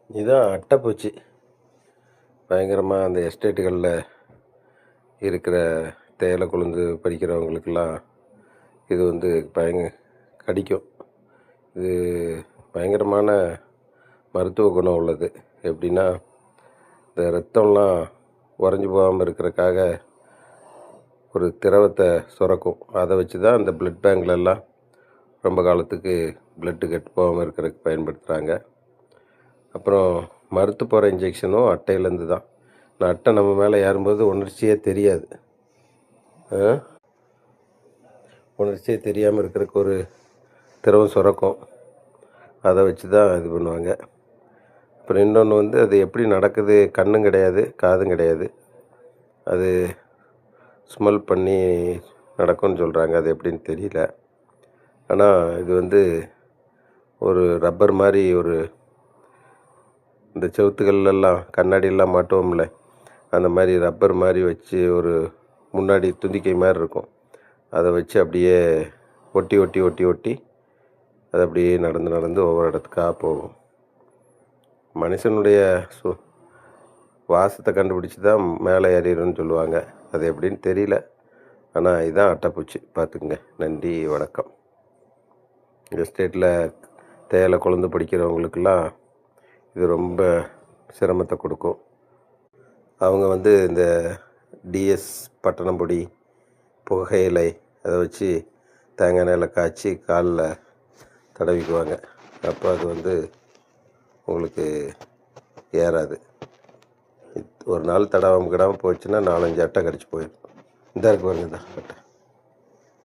இதுதான் அட்டைப்பூச்சி. பயங்கரமாக அந்த எஸ்டேட்டுகளில் இருக்கிற தேயிலை கொழுந்து பறிக்கிறவங்களுக்கெல்லாம் இது வந்து கடிக்கும். இது பயங்கரமான மருத்துவ குணம் உள்ளது. எப்படின்னா, இந்த ரத்தம்லாம் உறைஞ்சி போகாமல் இருக்கிறக்காக ஒரு திரவத்தை சுரக்கும். அதை வச்சு தான் இந்த பிளட் பேங்க்லெல்லாம் ரொம்ப காலத்துக்கு பிளட்டு கெட்டு போகாமல் இருக்கிறதுக்கு பயன்படுத்துகிறாங்க. அப்புறம் மருத்து போகிற இன்ஜெக்ஷனும் அட்டையிலேருந்து தான். நான் அட்டை நம்ம மேலே ஏறும்போது உணர்ச்சியே தெரியாது. உணர்ச்சியே தெரியாமல் இருக்கிறதுக்கு ஒரு திரவம் சுரக்கும். அதை வச்சு தான் இது பண்ணுவாங்க. அப்புறம் இன்னொன்று வந்து அது எப்படி நடக்குது, கண்ணும் கிடையாது, காதும் கிடையாது. அது ஸ்மெல் பண்ணி நடக்கும்னு சொல்கிறாங்க. அது எப்படின்னு தெரியல. ஆனால் இது வந்து ஒரு ரப்பர் மாதிரி இந்த செவுத்துகள்லாம் கண்ணாடியெல்லாம் மாட்டுவோம்ல, அந்த மாதிரி ரப்பர் மாதிரி வச்சு ஒரு முன்னாடி துந்திக்கை மாதிரி இருக்கும். அதை வச்சு அப்படியே ஒட்டி ஒட்டி ஒட்டி ஒட்டி அது அப்படியே நடந்து ஒவ்வொரு இடத்துக்காக போகும். மனுஷனுடைய வாசத்தை கண்டுபிடிச்சி தான் மேலே ஏறிடும்னு சொல்லுவாங்க. அது எப்படின்னு தெரியல. ஆனால் இதுதான் அட்டைப்பூச்சி. பார்த்துக்குங்க. நன்றி, வணக்கம். எஸ்டேட்டில் தேயிலை கொழுந்து படிக்கிறவங்களுக்கெல்லாம் இது ரொம்ப சிரமத்தை கொடுக்கும். அவங்க வந்து இந்த டிஎஸ் பட்டணம் பொடி, புகையிலை அதை வச்சு தேங்காய் எண்ணெயில் காய்ச்சி காலில் தடவிக்குவாங்க. அப்போ அது வந்து உங்களுக்கு ஏறாது. ஒரு நாள் தடவாமல் கிடாமல் போச்சுன்னா 4-5 அட்டை கடிச்சு போயிடும். இந்த இருக்கு பாருங்க, இந்த அட்டை.